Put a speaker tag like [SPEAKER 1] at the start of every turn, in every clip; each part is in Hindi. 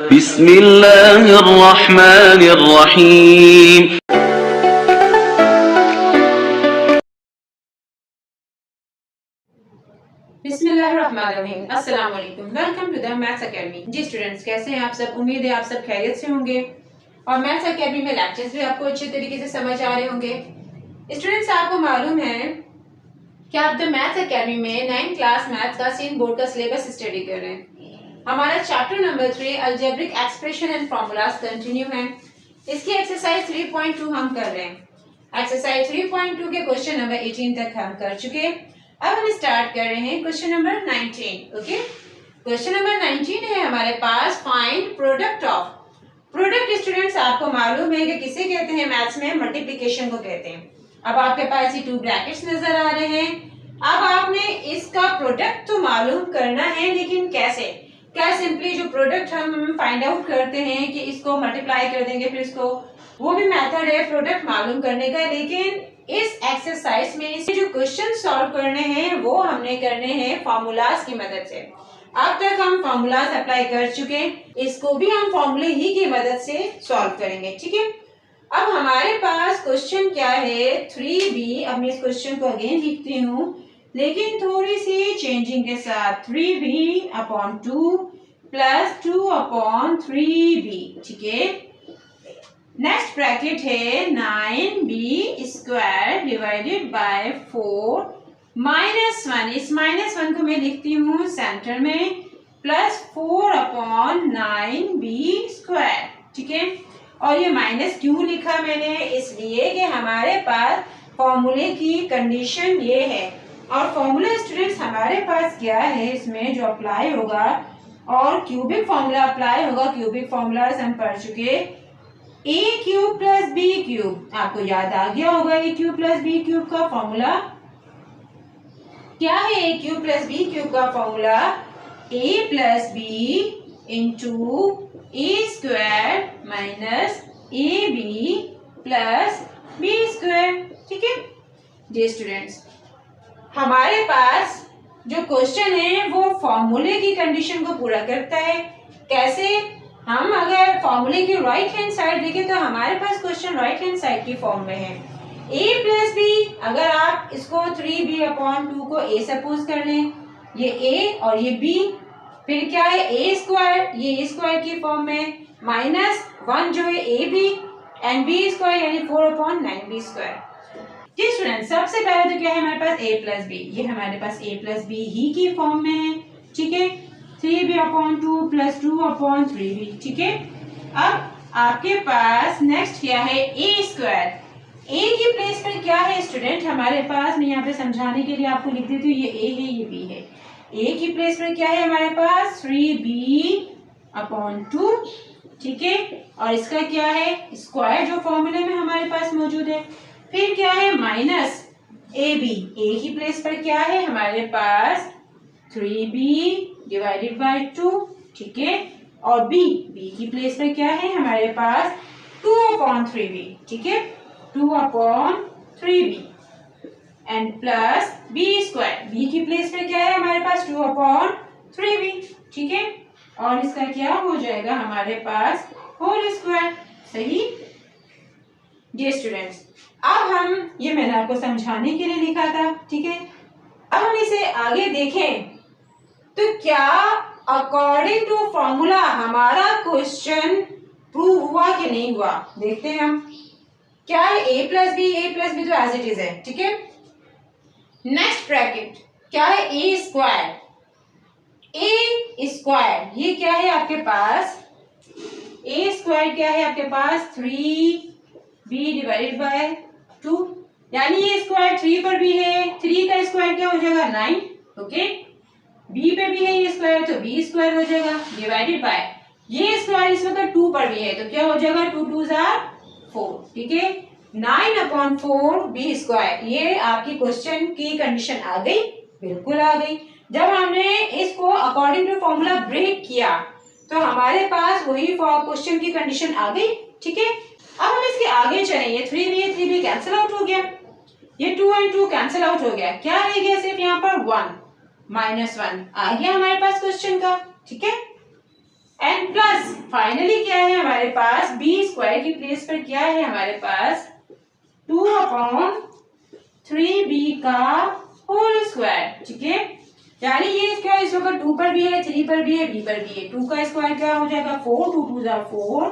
[SPEAKER 1] बिस्मिल्लाहिर्रहमानिर्रहीम।
[SPEAKER 2] बिस्मिल्लाहिर्रहमानिर्रहीम। अस्सलाम वालेकुम। Welcome to the maths academy. जी स्टूडेंट्स, कैसे हैं आप सब? उम्मीद है आप सब खैरियत से होंगे और मैथ्स एकेडमी में लेक्चर्स भी आपको अच्छे तरीके से समझ आ रहे होंगे। स्टूडेंट्स, आपको मालूम है कि आप द मैथ्स एकेडमी में 9th क्लास मैथ्स का सीन बोर्ड का सिलेबस स्टडी कर रहे हैं। हमारा chapter number 3 algebraic expression and formulas continue है। इसकी एक्सरसाइज 3.2 हम कर रहे हैं। एक्सरसाइज 3.2 के क्वेश्चन नंबर 18 तक हम कर चुके। अब हम स्टार्ट कर रहे हैं question number 19। Okay, question number 19 है हमारे पास, find product of. Product students आपको मालूम है कि किसे कहते हैं? मैथ्स में मल्टीप्लिकेशन को कहते हैं। अब आपके पास ये 2 ब्रैकेट्स नजर आ रहे हैं। अब आपने इसका प्रोडक्ट तो मालूम करना है, लेकिन कैसे? क्या सिंपली जो प्रोडक्ट हम फाइंड आउट करते हैं कि इसको मल्टीप्लाई कर देंगे फिर इसको, वो भी मेथड है प्रोडक्ट मालूम करने का। लेकिन इस एक्सरसाइज में इसे जो क्वेश्चन सॉल्व करने हैं वो हमने करने हैं फॉर्मूलाज की मदद से। अब तक हम फॉर्मूलाज अप्लाई कर चुके, इसको भी हम फॉर्मूले ही की मदद से सॉल्व करेंगे। ठीक है, अब हमारे पास क्वेश्चन क्या है? 3b। अब मैं इस क्वेश्चन को अगेन लिखती हूँ, लेकिन थोड़ी सी चेंजिंग के साथ। 3b/2 plus 2/3b। ठीक है, नेक्स्ट ब्रैकेट है 9b² डिवाइडेड बाय 4 -1। इस -1 को मैं लिखती हूँ सेंटर में, प्लस 4/9b²। ठीक है, और ये माइनस क्यों लिखा मैंने? इसलिए कि हमारे पास फॉर्मूले की कंडीशन ये है। और फॉर्मूला स्टूडेंट्स हमारे पास क्या है इसमें जो अप्लाई होगा, और क्यूबिक फॉर्मूला अप्लाई होगा। क्यूबिक फॉर्मूला हम पढ़ चुके, a³ + b³। आपको याद आ गया होगा a³ + b³ का फॉर्मूला क्या है? a³ + b³ का formula a + b * a² - ab + b²। ठीक है जी स्टूडेंट्स, हमारे पास जो क्वेश्चन है वो फॉर्मूले की कंडीशन को पूरा करता है। कैसे? हम अगर फॉर्मूले की राइट हैंड साइड देखें तो हमारे पास क्वेश्चन राइट हैंड साइड की फॉर्म में है। a + b, अगर आप इसको 3b/2 को a सपोज कर लें, ये a और ये b, फिर क्या है? a², ये a² की फॉर्म में, -1 जो है ab एंड b² यानी 4/9b²। जी स्टूडेंट, सबसे पहले तो क्या है हमारे पास? a + b। ये हमारे पास a + b ही की फॉर्म में है। ठीक है, 3b/2 प्लस 2/3b। ठीक है, अब आपके पास नेक्स्ट क्या है? a²। a की प्लेस पर क्या है स्टूडेंट हमारे पास? मैं यहाँ पे समझाने के लिए आपको लिख देती हूँ, ये a है ये b है। a की प्लेस पर क्या है हमारे पास? 3b/2। ठीक है, और इसका क्या है? स्क्वायर जो फॉर्मूले में हमारे पास मौजूद है। फिर क्या है? -ab। a की प्लेस पर क्या है हमारे पास? 3b/2। ठीक है, और b की प्लेस पर क्या है हमारे पास? 2/3b। ठीक है, 2/3b and plus b²। b की प्लेस पर क्या है हमारे पास? 2/3b। ठीक है, और इसका क्या हो जाएगा हमारे पास? Whole square. सही जी स्टूडेंट्स, अब हम, ये मैंने आपको समझाने के लिए लिखा था। ठीक है, अब हम इसे आगे देखें तो क्या अकॉर्डिंग टू फॉर्मूला हमारा क्वेश्चन प्रूव हुआ कि नहीं हुआ? देखते हैं हम। क्या है? a + b तो एज इट इज है। ठीक है, नेक्स्ट ब्रैकेट क्या है? a²। ये क्या है आपके पास? a² क्या है आपके पास? 3b/2, यानी ये स्क्वायर 3 पर भी है। 3 का स्क्वायर क्या हो जाएगा? 9। ओके, b पे भी है ये स्क्वायर तो b² हो जाएगा, डिवाइडेड बाय ये स्क्वायर इस वक्त 2 पर भी है तो क्या हो जाएगा? 2 2 4। ठीक है, 9/4b²। ये आपकी क्वेश्चन की कंडीशन आ गई, बिल्कुल आ गई। जब हमने इसको अकॉर्डिंग टू फॉर्मूला ब्रेक किया तो हमारे पास वही क्वेश्चन की कंडीशन आ गई। ठीक है, अब हम इसके आगे चलें। ये 3b कैंसिल आउट हो गया, ये 2 और 2 कैंसिल आउट हो गया। क्या रह गया? सिर्फ यहाँ पर 1 -1 आ गया हमारे पास क्वेश्चन का। ठीक है, एंड प्लस फाइनली क्या है हमारे पास, बी स्क्वायर की प्लेस पर क्या है हमारे पास 2/3b का होल स्क्वायर। ठीक है, यानी ये क्या इस वक्त 2 पर भी है, 3 पर भी है, b पर भी है। 2 का स्क्वायर क्या हो जाएगा 4, 2 2 4,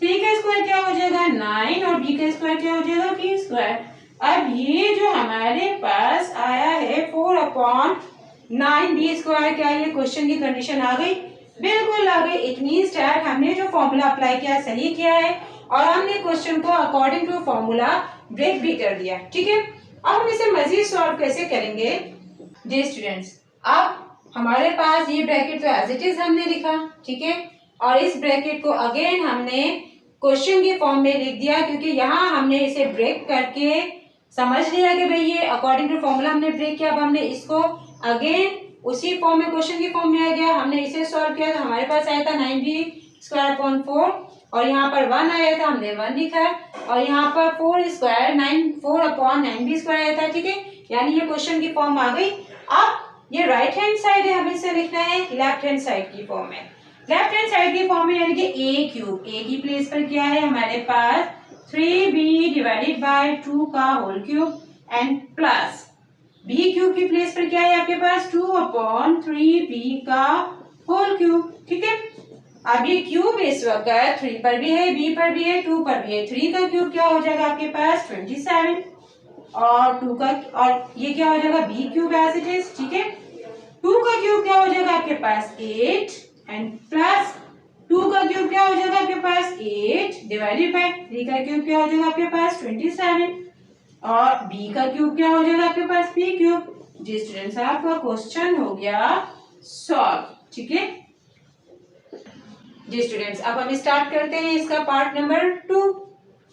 [SPEAKER 2] 3 का स्क्वायर क्या हो जाएगा 9 और b का स्क्वायर क्या हो जाएगा b स्क्वायर। अब ये जो हमारे पास आया है 4/9b स्क्वायर, क्या ये क्वेश्चन की कंडीशन आ गई? बिल्कुल आ गई। इट मींस दैट हमने जो फॉर्मूला अप्लाई किया सही किया है और हमने क्वेश्चन को अकॉर्डिंग टू फॉर्मूला ब्रेक भी कर दिया। ठीक है, अब हम इसे मजीद सॉल्व कैसे करेंगे? जी स्टूडेंट्स, अब हमारे पास ये ब्रैकेट तो एज इट इज हमने लिखा, ठीक है, और इस ब्रैकेट को अगेन हमने क्वेश्चन की फॉर्म में लिख दिया, क्योंकि यहाँ हमने इसे ब्रेक करके समझ लिया कि भाई ये अकॉर्डिंग टू फॉर्मूला हमने ब्रेक किया। अब हमने इसको अगेन उसी फॉर्म में, क्वेश्चन की फॉर्म में आ गया, हमने इसे सॉल्व किया तो हमारे पास आया था 9b² और यहाँ पर 1 आया था, हमने 1 लिखा, और यहाँ पर 4/9b² आया था। ठीक है, यानी ये क्वेश्चन की फॉर्म आ गई। अब ये राइट हैंड साइड है, हमें इसे लिखना है लेफ्ट हैंड साइड की फॉर्म में। लेफ्ट हैंड साइड की फॉर्म में यानी कि a³ की प्लेस पर क्या है हमारे पास 3b/2 का whole cube and plus b³ की प्लेस पर क्या है आपके पास 2/3b का होल क्यूब। ठीक है, अब ये क्यूब इस वक्त 3 पर भी है, b पर भी है, 2 पर भी है। 3 का क्यूब क्या हो जाएगा आपके पास 27 और 2 का, और ये क्या हो जाएगा b³ एज इट इज। ठीक है, 2 का क्यूब क्या हो जाएगा आपके पास 8 एंड प्लस 2 का क्यूब क्या हो जाएगा आपके पास 8 डिवाइडेड बाय 3 का क्यूब क्या हो जाएगा आपके पास 27 और b का क्यूब क्या हो जाएगा आपके पास b³। जी स्टूडेंट्स, आपका क्वेश्चन हो गया सॉल्व। ठीक है जी स्टूडेंट्स, अब हम स्टार्ट करते हैं इसका पार्ट नंबर 2।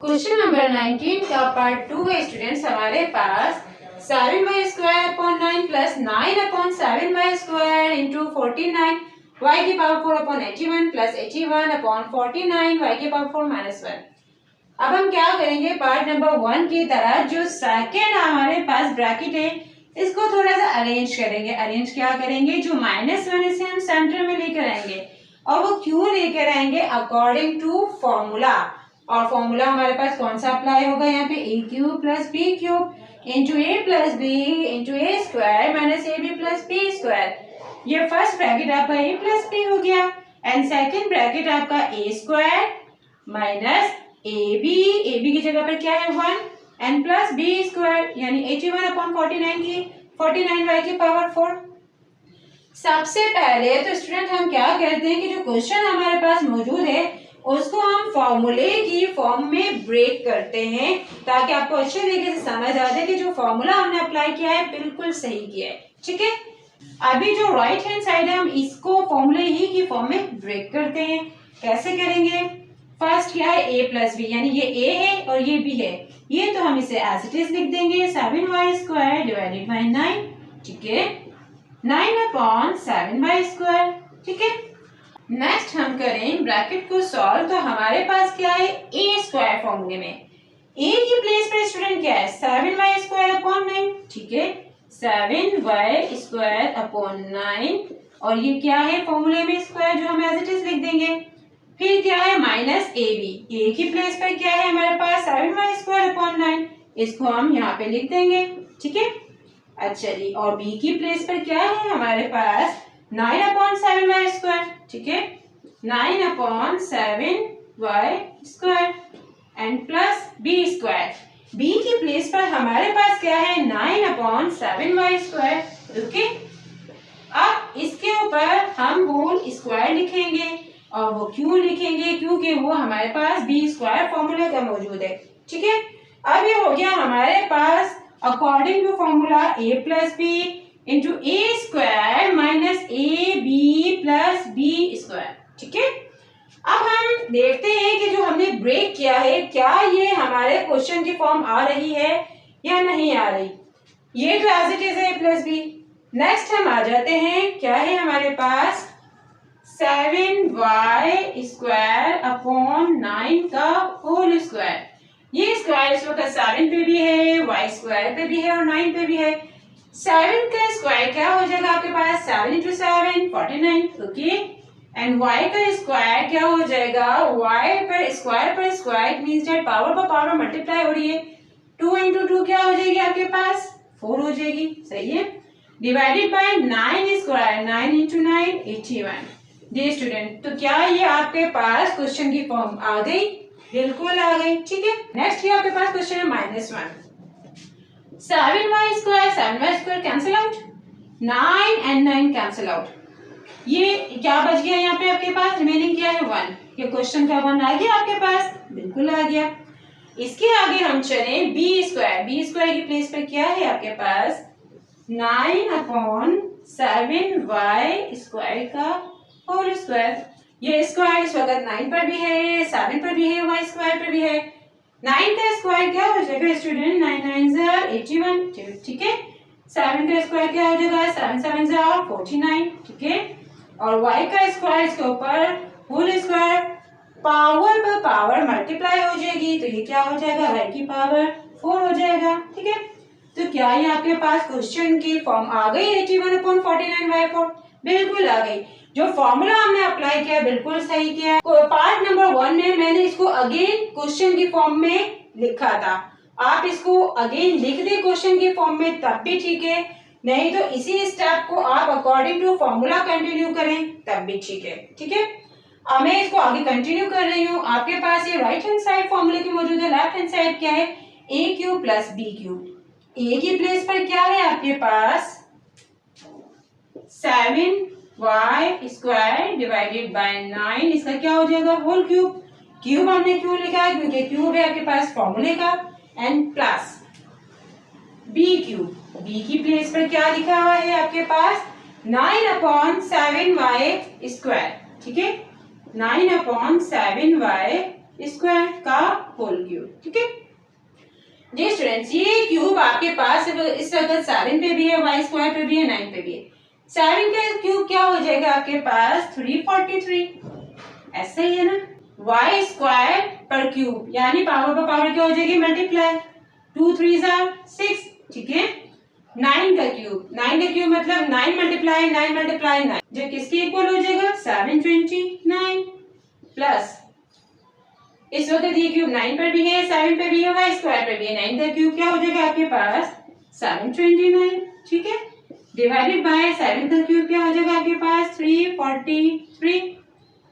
[SPEAKER 2] क्वेश्चन नंबर 19 का पार्ट 2 है स्टूडेंट्स हमारे पास 7y² plus 9/7y² into 49 y⁴/81 plus 81/49 y⁴ -1। अब हम क्या करेंगे, पार्ट नंबर 1 की तरह जो सेकेंड हमारे पास ब्रैकेट है इसको थोड़ा सा अरेंज करेंगे। अरेंज क्या करेंगे, जो -1 इसे हम सेंटर में लेकर आएंगे और वो क्यों लेकर आएंगे अकॉर्डिंग टू फॉर्मूला। और फॉर्मूला हमारे पास कौन सा अप्लाई होगा यहाँ पे a³ plus b³ into a plus b into a² minus ab plus b²। ये फर्स्ट ब्रैकेट आपका a प्लस b हो गया एंड सेकेंड ब्रैकेट आपका a² माइनस ab की जगह पर क्या है 1 एंड प्लस b² यानी 81/49 की 49y⁴। सबसे पहले तो स्टूडेंट हम क्या करते हैं कि जो क्वेश्चन हमारे पास मौजूद है उसको हम फॉर्मूले की फॉर्म में ब्रेक करते हैं, ताकि आपको अच्छे तरीके से समझ आ जाए कि जो फॉर्मूला हमने अप्लाई किया है बिल्कुल सही किया है। ठीक है, अभी जो राइट हैंड साइड है हम इसको फॉर्मूले ही की फॉर्म में ब्रेक करते हैं। कैसे करेंगे, फर्स्ट क्या है a प्लस b, यानी ये a है और ये b है, ये तो हम इसे एज इट इज लिख देंगे 7y² डिवाइडेड बाय 9। ठीक है, 9/7y²। ठीक है, नेक्स्ट हम करें ब्रैकेट को सॉल्व, तो हमारे पास क्या है a² फॉर्मूले में a की प्लेस पर स्टूडेंट क्या है 7y²/9। ठीक है, 7y²/9 और ये क्या है फॉर्मूले में स्क्वायर जो हम एज इट इज लिख देंगे। फिर क्या है माइनस ab, a की प्लेस पर क्या है हमारे पास 7y²/9, इसको हम यहाँ पे लिख देंगे। ठीक है, अच्छा जी, और b की प्लेस पर क्या है हमारे पास 9/7y²। ठीक है, 9/7y² and plus b²। b की प्लेस पर हमारे पास क्या है 9/7y²। ओके, अब इसके ऊपर हम होल स्क्वायर लिखेंगे और वो क्यों लिखेंगे, क्योंकि वो हमारे पास b² फॉर्मूले का मौजूद है। ठीक है, अब ये हो गया हमारे पास according to formula a plus b into a² minus ab plus b²। ठीक है, अब हम देखते हैं कि जो हमने ब्रेक किया है क्या ये हमारे क्वेश्चन की फॉर्म आ रही है या नहीं आ रही। ये तो एज इट इज है a प्लस b। नेक्स्ट हम आ जाते हैं, क्या है हमारे पास 7y² का होल स्क्वायर। ये स्क्वायर इस वक्त 7 पे भी है, y² पे भी है और 9 पे भी है। 7 का स्क्वायर क्या हो जाएगा आपके पास 7 × 7 49। ओके, एंड y का स्क्वायर क्या हो जाएगा, y पर स्क्वायर मींस दैट पावर पर पावर मल्टीप्लाई हो रही है, 2 into 2 क्या हो जाएगी आपके पास 4 हो जाएगी, सही है। Divided by 9 square, 9 into 9 81। जी स्टूडेंट, तो क्या ये आपके पास क्वेश्चन की फॉर्म आ गई, बिल्कुल आ गई, ठीक है। नेक्स्ट ये आपके पास क्वेश्चन है -1। 7y cancel out, 9 and 9 cancel out, ये क्या बच गया यहाँ पे आपके पास, रिमेनिंग क्या है 1। ये क्वेश्चन का 1 आ गया आपके पास, बिल्कुल आ गया। इसके आगे हम चले b स्क्वायर की प्लेस पर क्या है आपके पास 9/7y स्क्वायर का होल स्क्वायर। ये स्क्वायर इस वक्त 9 पर भी है, 7 पर भी है, y स्क्वायर पर भी है। 9 का स्क्वायर क्या हो जाएगा स्टूडेंट, 9 9 81, ठीक है। 7 का स्क्वायर क्या हो जाएगा, 7 7 49, ठीक है। और y का स्क्वायर इसके ऊपर होल स्क्वायर, पावर पर पावर मल्टीप्लाई हो जाएगी, तो ये क्या हो जाएगा, y की पावर 4 हो जाएगा, ठीक है। तो क्या ये आपके पास क्वेश्चन की फॉर्म आ गई 81/49/4, बिल्कुल आ गई। जो फॉर्मूला हमने अप्लाई किया बिल्कुल सही किया। पार्ट नंबर 1 में मैंने इसको अगेन क्वेश्चन की फॉर्म में लिखा था, आप इसको अगेन लिख दे क्वेश्चन की फॉर्म में तब भी ठीक है, नहीं तो इसी स्टेप को आप अकॉर्डिंग टू फॉर्मूला कंटिन्यू करें तब भी ठीक है, ठीक है। अब मैं इसको आगे कंटिन्यू कर रही हूँ। आपके पास ये राइट हैंड साइड फॉर्मूले की मौजूद है, लेफ्ट हैंड साइड क्या है a³ + b³। a की प्लेस पर क्या है आपके पास 7y² डिवाइडेड बाय 9, इसका क्या हो जाएगा होल क्यूब। क्यूब हमने क्यों लिखा है, क्योंकि क्यूब है आपके पास फॉर्मूले का, एंड प्लस b³। b की प्लेस पर क्या लिखा हुआ है आपके पास 9/7y², ठीक है, 9/7y² का होल क्यूब, ठीक है। जी स्टूडेंट्स, ये क्यूब आपके पास इस वक्त 7 पे भी है, y स्क्वायर पे भी है, 9 पे भी है। 7 का क्यूब क्या हो जाएगा आपके पास 343, ऐसा ही है ना। y स्क्वायर पर क्यूब यानी पावर पर पावर क्या हो जाएगी मल्टीप्लाई, 2 3 6, ठीक है। 9 का क्यूब मतलब 9 × 9 जो किसके इक्वल हो जाएगा 729 प्लस इस वक्त ये क्यूब 9 पर भी है, 7 पर भी है, y स्क्वायर पर भी है। 9 का क्यूब क्या हो जाएगा आपके पास 729, ठीक है, डिवाइडेड बाय 7 का क्यूब क्या हो जाएगा आपके पास 343,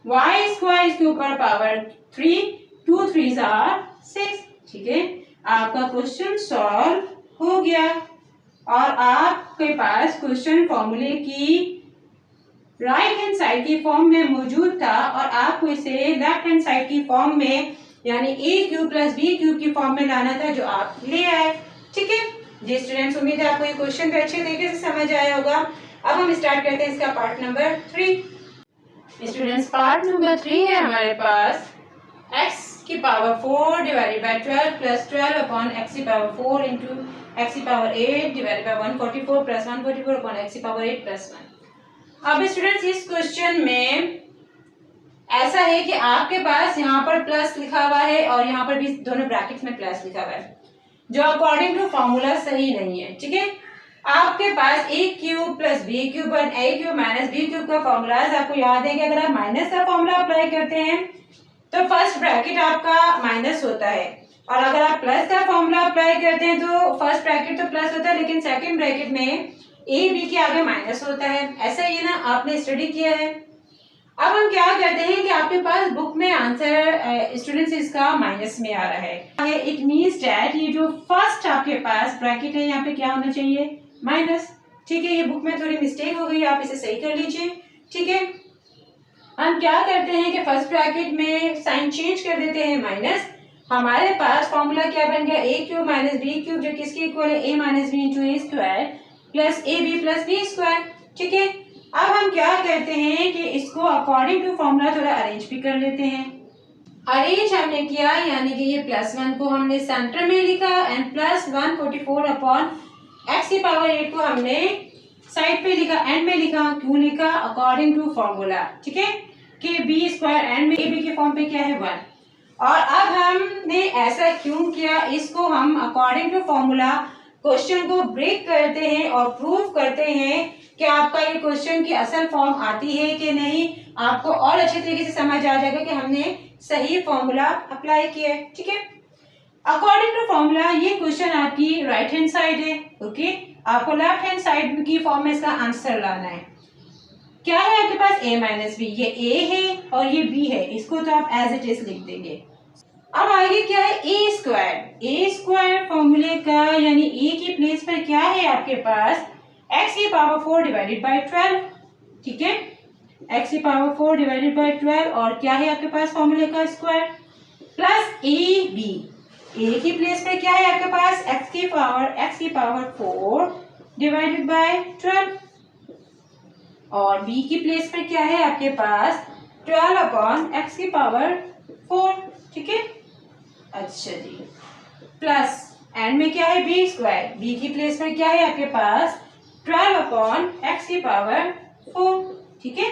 [SPEAKER 2] y स्क्वायर इसके ऊपर पावर 3, 2 3 6, ठीक है। आपका क्वेश्चन सॉल्व हो गया और आपके पास क्वेश्चन फॉर्मूले की राइट हैंड साइड की फॉर्म में मौजूद था और आपको इसे लेफ्ट हैंड साइड की फॉर्म में यानी a³ + b³ की फॉर्म में लाना था, जो आप ले आए, ठीक है। जी स्टूडेंट्स, उम्मीद है आपको ये क्वेश्चन पे अच्छे तरीके से समझ आया होगा। अब हम स्टार्ट करते हैं इसका part number 3। Students, part number 3 है हमारे पास x⁴ divided by 12 + 12/x⁴ into x⁸ divided by 144 + 144/x⁸ + 1। अब स्टूडेंट्स, इस क्वेश्चन में ऐसा है कि आपके पास यहाँ पर प्लस लिखा हुआ है और यहाँ पर भी दोनों ब्रैकेट्स में प्लस लिखा हुआ है, जो अकॉर्डिंग टू फॉर्मूला सही नहीं है, ठीक है। आपके पास a³ + b³ और a³ - b³ का फॉर्मूला आपको याद है कि अगर आप माइनस का फॉर्मूला अप्लाई करते हैं तो फर्स्ट ब्रैकेट आपका माइनस होता है, और अगर आप प्लस का फॉर्मूला अप्लाई करते हैं तो फर्स्ट ब्रैकेट तो प्लस होता है लेकिन सेकंड ब्रैकेट में a b के आगे माइनस होता है, ऐसा ही ना, आपने स्टडी किया है। अब हम क्या करते हैं कि आपके पास बुक में आंसर स्टूडेंट्स इसका माइनस में आ रहा है, इट मींस दैट ये जो फर्स्ट आपके पास ब्रैकेट है यहाँ पे क्या होना चाहिए माइनस, ठीक है। ये बुक में थोड़ी मिस्टेक हो गई, आप इसे सही कर लीजिए, ठीक है। हम क्या करते हैं कि फर्स्ट ब्रैकेट में साइन चेंज कर देते हैं माइनस, हमारे पास फॉर्मूला क्या बन गया a³ - b³ जो किसके इक्वल है a - b × a² + ab + b², ठीक है। अब हम क्या करते हैं कि इसको अकॉर्डिंग टू फॉर्मूला थोड़ा अरेंज भी कर लेते हैं। अरेंज हमने किया यानी कि ये +1 को हमने सेंटर में लिखा एंड प्लस 144/x⁸ को हमने साइड पे लिखा, एंड में लिखा, क्यों लिखा अकॉर्डिंग टू फॉर्मूला, ठीक है, कि b² एंड में ab के फॉर्म पे क्या है 1। और अब हमने ऐसा क्यों किया, इसको हम अकॉर्डिंग टू फॉर्मूला क्वेश्चन को ब्रेक करते हैं और प्रूव करते हैं कि आपका ये क्वेश्चन की असल फॉर्म आती है कि नहीं, आपको और अच्छे तरीके से समझ आ जाएगा कि हमने सही फॉर्मूला अप्लाई किया है। ठीक है, अकॉर्डिंग टू फॉर्मूला ये क्वेश्चन आपकी राइट हैंड साइड है। ओके, आपको लेफ्ट हैंड साइड की फॉर्म में इसका आंसर लाना है। क्या है आपके पास a माइनस बी, ये a है और ये b है, इसको तो आप एज इट इज लिख देंगे। अब आगे क्या है, a स्क्वायर फॉर्मूले का, यानी a की प्लेस पर क्या है आपके पास x की पावर 4 डिवाइडेड बाय 12। ठीक है, x की पावर 4 डिवाइडेड बाय 12 और क्या है आपके पास फॉर्मूले का स्क्वायर प्लस a की प्लेस पर क्या है आपके पास x की पावर 4 डिवाइडेड बाय 12 और b की प्लेस पर क्या है आपके पास 12 अपॉन x की पावर 4। ठीक है, अच्छा जी, प्लस एंड में क्या है b स्क्वायर, b की प्लेस पर क्या है आपके पास 12 अपॉन x की पावर 4। ठीक है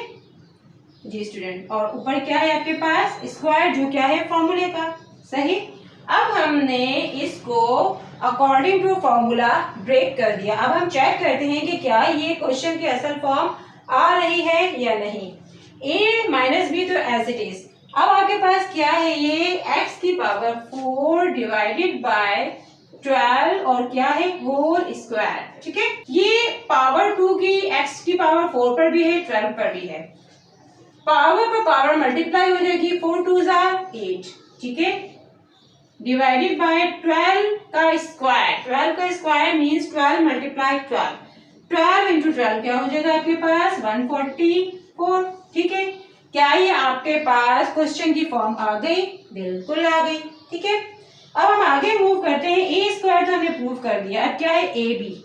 [SPEAKER 2] जी स्टूडेंट, और ऊपर क्या है आपके पास स्क्वायर, जो क्या है फॉर्मूले का। सही, अब हमने इसको अकॉर्डिंग टू फॉर्मूला ब्रेक कर दिया। अब हम चेक करते हैं कि क्या ये क्वेश्चन की असल फॉर्म आ रही है या नहीं। a माइनस बी तो एज इट इज। अब आपके पास क्या है, ये x की पावर 4 डिवाइडेड बाय 12 और क्या है होल स्क्वायर। ठीक है, ये पावर 2 की x की पावर 4 पर भी है, 12 पर भी है। पावर पर पावर मल्टीप्लाई हो जाएगी, 4 2 8। ठीक है, डिवाइडेड बाय 12 का स्क्वायर, 12 का स्क्वायर मींस 12 मल्टीप्लाई 12 इंटू 12 क्या हो जाएगा आपके पास 144। ठीक है, क्या ये आपके पास क्वेश्चन की फॉर्म आ गई? बिल्कुल आ गई। ठीक है, अब हम आगे मूव करते हैं। ए स्क्वायर तो हमने प्रूव कर दिया, अब क्या है ए बी।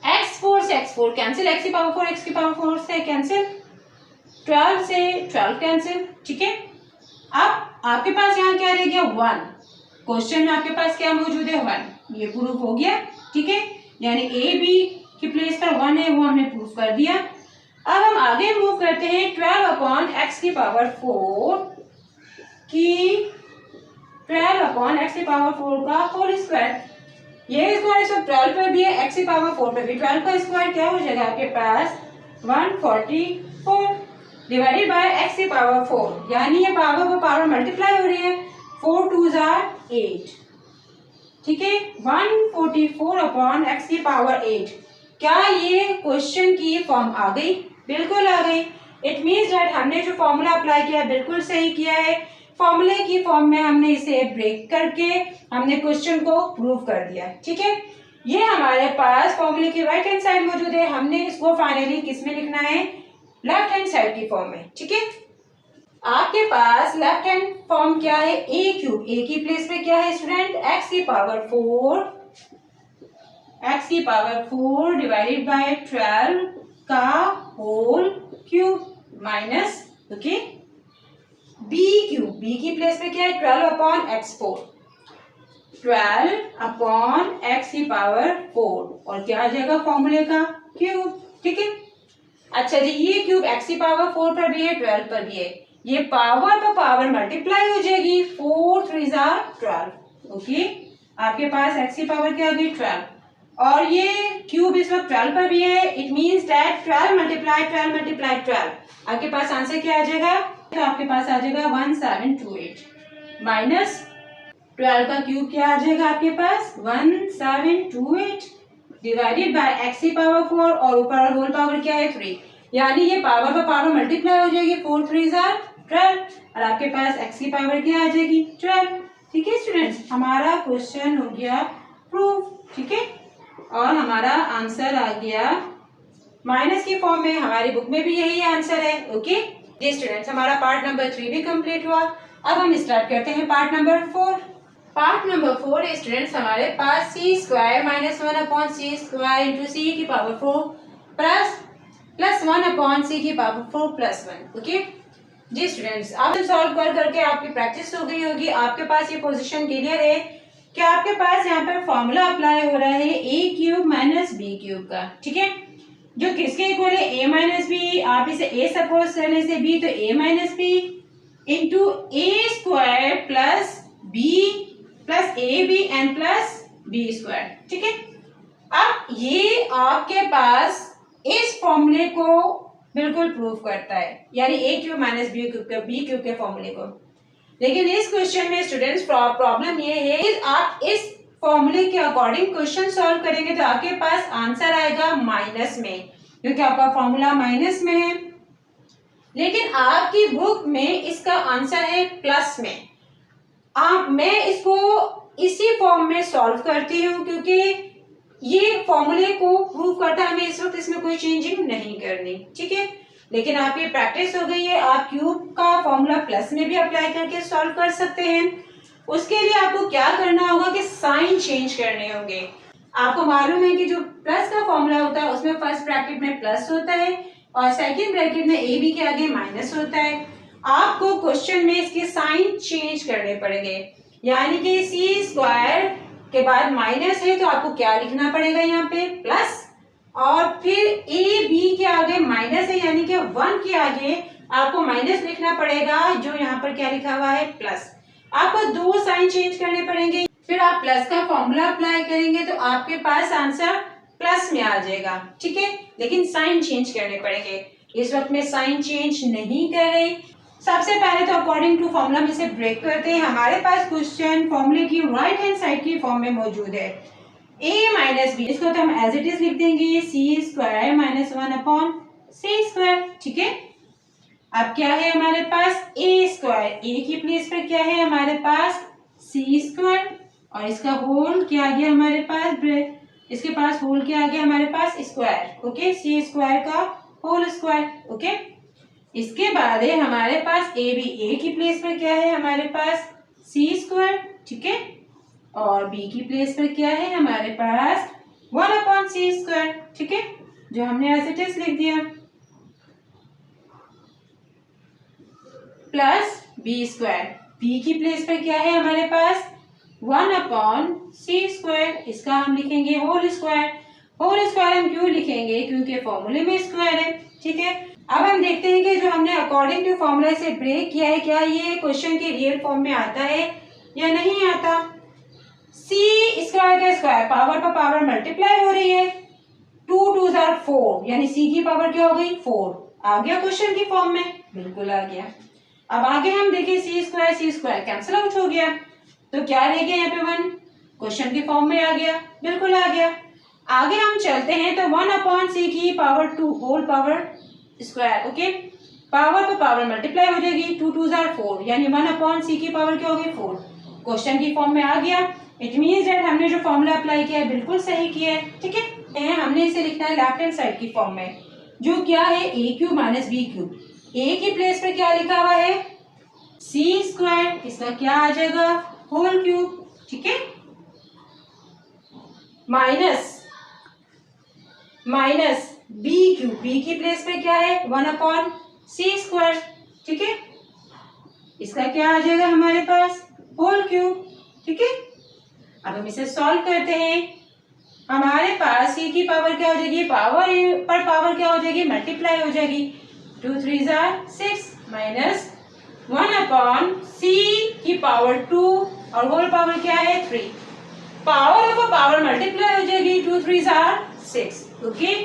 [SPEAKER 2] x4 से x4 कैंसिल, x की पावर 4 x की पावर 4 से कैंसिल, 12 से 12 कैंसिल। ठीक है, अब आपके पास यहाँ क्या रह गया 1। क्वेश्चन में आपके पास क्या मौजूद है 1, ये प्रूफ हो गया। ठीक है, यानी ए बी की प्लेस पर 1 है, वो हमने प्रूफ कर दिया। अब हम आगे मूव करते हैं 12 अपॉन x की पावर 4 की 12 अपॉन x की पावर 4 का होल स्क्वायर। ये स्क्वायर सब 12 पर भी है, x की पावर 4 पर भी। 12 का स्क्वायर क्या हो जाएगा आपके पास 144 डिवाइडेड बाय x की पावर 4, यानी ये पावर पर पावर मल्टीप्लाई हो रही है, 4 2 8। ठीक है, 144 अपॉन x की पावर 8। क्या ये क्वेश्चन की फॉर्म आ गई? बिल्कुल आ गई। इट मीन्स दैट हमने जो फॉर्मूला अप्लाई किया बिल्कुल सही किया है। फॉर्मूले की फॉर्म में हमने इसे ब्रेक करके हमने क्वेश्चन को प्रूव कर दिया। ठीक है, ये हमारे पास फॉर्मूले की राइट हैंड साइड मौजूद है, हमने इसको फाइनली किस में लिखना है, लेफ्ट हैंड साइड की फॉर्म में। ठीक है, आपके पास लेफ्ट हैंड फॉर्म क्या है ए क्यूब, ए की प्लेस पे क्या है स्टूडेंट x की पावर 4 डिवाइडेड बाय 12 का whole cube minus okay B cube, B की प्लेस पे क्या है 12 अपॉन x4, 12 अपॉन x की पावर 4 और क्या आ जाएगा फॉर्मूले का क्यूब। ठीक है, अच्छा जी, ये क्यूब x की पावर 4 पर भी है, 12 पर भी है, ये पावर पर पावर मल्टीप्लाई हो जाएगी, 4 3 12। ओके, आपके पास x की पावर क्या आ गई 12 और ये क्यूब इस वक्त 12 पर भी है। इट मींस दैट 12 मल्टीप्लाई 12 आपके पास आंसर क्या आ जाएगा, तो आपके पास आ जाएगा 1728 माइनस 12 का क्यूब क्या आ जाएगा आपके पास 1728 डिवाइडेड बाय x की पावर 4 और ऊपर होल पावर क्या है 3, यानी ये पावर पर पावर मल्टीप्लाई हो जाएगी, 4 3 12 और आपके पास x की पावर क्या आ जाएगी 12। ठीक है स्टूडेंट्स, हमारा क्वेश्चन हो गया प्रूफ। ठीक है, और हमारा आंसर आ गया माइनस की फॉर्म में, हमारी बुक में भी यही आंसर है। ओके जी स्टूडेंट्स, हमारा पार्ट नंबर 3 भी कंप्लीट हुआ। अब हम स्टार्ट करते हैं part number 4। Part number 4 students, हमारे पास सी स्क्वायर माइनस 1 अपॉन सी स्क्वायर इंटू सी की पावर 4 प्लस 1 अपॉन सी की पावर 4 प्लस 1। ओके जी स्टूडेंट्स, अब सॉल्व कर करके आपकी प्रैक्टिस हो गई होगी, आपके पास ये पोजीशन क्लियर है कि आपके पास यहाँ पर फॉर्मूला अप्लाई हो रहा है ए क्यूब माइनस बी क्यूब का। ठीक है, जो किसके इक्वल है ए माइनस बी, आप इसे ए सपोज करने से बी, तो A minus B into A square plus B plus A B and plus B square. ठीक है, अब ये आपके पास इस फॉर्मूले को बिल्कुल प्रूव करता है, यानी ए क्यूब माइनस बी क्यूब के फॉर्मूले को। लेकिन इस क्वेश्चन में स्टूडेंट्स प्रॉब्लम ये है कि आप इस फॉर्मूले के अकॉर्डिंग क्वेश्चन सॉल्व करेंगे तो आपके पास आंसर आएगा माइनस में, क्योंकि आपका फॉर्मूला माइनस में है। लेकिन आपकी बुक में इसका आंसर है प्लस में। मैं इसको इसी फॉर्म में सॉल्व करती हूँ, क्योंकि ये फॉर्मूले को प्रूव करता है, हमें इस वक्त इसमें कोई चेंजिंग नहीं करनी। ठीक है, लेकिन आपकी प्रैक्टिस हो गई है, आप क्यूब का फॉर्मूला प्लस में भी अप्लाई करके सॉल्व कर सकते हैं। उसके लिए आपको क्या करना होगा कि साइन चेंज करने होंगे। आपको मालूम है कि जो प्लस का फॉर्मूला होता है उसमें फर्स्ट ब्रैकेट में प्लस होता है और सेकंड ब्रैकेट में ए बी के आगे माइनस होता है। आपको क्वेश्चन में इसके साइन चेंज करने पड़ेंगे, यानी कि सी स्क्वायर के बाद माइनस है तो आपको क्या लिखना पड़ेगा, यहाँ पे प्लस, और फिर ए बी के आगे माइनस है, यानी कि 1 के आगे आपको माइनस लिखना पड़ेगा, जो यहाँ पर क्या लिखा हुआ है प्लस। आपको 2 साइन चेंज करने पड़ेंगे, फिर आप प्लस का फॉर्मूला अप्लाई करेंगे तो आपके पास आंसर प्लस में आ जाएगा। ठीक है, लेकिन साइन चेंज करने पड़ेंगे। इस वक्त मैं साइन चेंज नहीं कर रही। सबसे पहले तो अकॉर्डिंग टू फॉर्मूला में से ब्रेक करते हैं। हमारे पास क्वेश्चन फॉर्मूले की राइट हैंड साइड की फॉर्म में मौजूद है, a माइनस बी, इसको तो हम एज इट इज लिख देंगे सी स्क्वायर माइनस 1 अपॉन सी स्क्वायर। ठीक है, अब क्या है हमारे पास a स्क्वायर, a की प्लेस पर क्या है हमारे पास सी स्क्वायर, और इसका होल क्या आ गया हमारे पास, इसके पास होल क्या आ गया हमारे पास स्क्वायर। ओके, सी स्क्वायर का होल स्क्वायर। ओके, इसके बाद है हमारे पास ए बी, ए की प्लेस पर क्या है हमारे पास सी स्क्वायर। ठीक है, और बी की प्लेस पर क्या है हमारे पास 1 अपॉन सी स्क्वायर। ठीक है, जो हमने एज इट इज लिख दिया, प्लस बी स्क्वायर, बी की प्लेस पर क्या है हमारे पास 1 अपॉन सी स्क्वायर, इसका हम लिखेंगे होल स्क्वायर। होल स्क्वायर हम क्यों लिखेंगे, क्योंकि फॉर्मूले में स्क्वायर है। ठीक है, अब हम देखते हैं कि जो हमने अकॉर्डिंग टू फॉर्मूला से ब्रेक किया है, क्या ये क्वेश्चन के रियल फॉर्म में आता है या नहीं आता। सी स्क्वायर का स्क्वायर, पावर पर पावर मल्टीप्लाई हो रही है, 2 2 आर 4, यानी सी की पावर क्या हो गई 4। आ गया क्वेश्चन की फॉर्म में, बिल्कुल आ गया। अब आगे हम देखें सी स्क्वायर कैंसिल आउट हो गया, तो क्या रह गया यहाँ पे 1, क्वेश्चन की फॉर्म में आ गया, बिल्कुल आ गया। आगे हम चलते हैं तो 1 अपॉन सी की power 2 whole power square. Okay, power पर पावर मल्टीप्लाई हो जाएगी, 2 2 आर 4, यानी 1 अपॉन सी की पावर क्या होगी 4, क्वेश्चन की फॉर्म में आ गया। इट मीन्स दैट हमने जो फॉर्मूला अप्लाई किया है बिल्कुल सही किया है। ठीक है, हमने इसे लिखना है लेफ्ट हैंड साइड की फॉर्म में, जो क्या है ए क्यूब माइनस बी क्यूब। ए की प्लेस पर क्या लिखा हुआ है सी स्क्वायर, इसका क्या आ जाएगा होल क्यूब। ठीक है, माइनस बी क्यूब, बी की प्लेस पे क्या है 1 अपॉन सी स्क्वायर। ठीक है, इसका क्या आ जाएगा हमारे पास होल क्यूब। ठीक है, अब हम इसे सॉल्व करते हैं। हमारे पास सी की पावर क्या हो जाएगी, पावर पर पावर क्या हो जाएगी मल्टीप्लाई हो जाएगी, 2 3 आर 6 माइनस 1 अपॉन सी की पावर 2 और होल पावर क्या है 3, पावर ऑफ पावर मल्टीप्लाई हो जाएगी, 2 3 आर 6। ओके,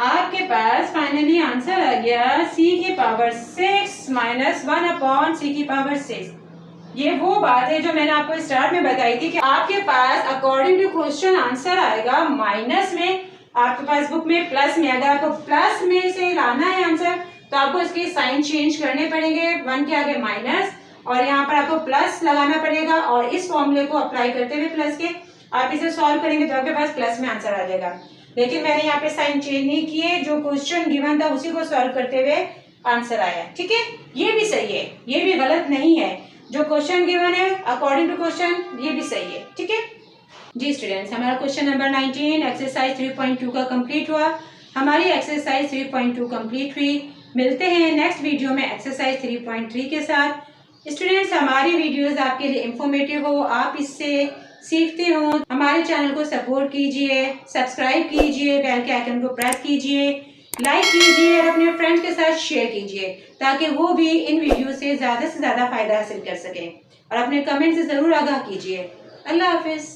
[SPEAKER 2] आपके पास फाइनली आंसर आ गया सी की पावर 6 माइनस 1 अपॉन सी की पावर 6। ये वो बात है जो मैंने आपको स्टार्ट में बताई थी कि आपके पास अकॉर्डिंग टू क्वेश्चन आंसर आएगा माइनस में, आपके पास बुक में प्लस में। अगर आपको प्लस में से लाना है आंसर तो आपको इसके साइन चेंज करने पड़ेंगे, 1 के आगे माइनस और यहाँ पर आपको प्लस लगाना पड़ेगा, और इस फॉर्मूले को अप्लाई करते हुए प्लस के आप इसे सॉल्व करेंगे तो आपके पास प्लस में आंसर आ जाएगा। लेकिन मैंने यहाँ पे साइन चेंज नहीं किए, जो क्वेश्चन गिवन था उसी को सॉल्व करते हुए आंसर आया। ठीक है, ये भी सही है, ये भी गलत नहीं है, जो क्वेश्चन गिवन है अकॉर्डिंग टू क्वेश्चन ये भी सही है। ठीक है जी स्टूडेंट्स, हमारा क्वेश्चन नंबर 19 एक्सरसाइज 3.2 का कंप्लीट हुआ। हमारी एक्सरसाइज 3.2 कंप्लीट हुई। मिलते हैं नेक्स्ट वीडियो में एक्सरसाइज 3.3 के साथ। स्टूडेंट्स, हमारी वीडियोस आपके लिए इंफॉर्मेटिव हो, आप इससे सीखते हो, हमारे चैनल को सपोर्ट कीजिए, सब्सक्राइब कीजिए, बेल के आइकन को प्रेस कीजिए, लाइक कीजिए और अपने फ्रेंड्स के साथ शेयर कीजिए ताकि वो भी इन वीडियो से ज़्यादा फ़ायदा हासिल कर सकें, और अपने कमेंट से ज़रूर आगाह कीजिए। अल्लाह हाफिज़।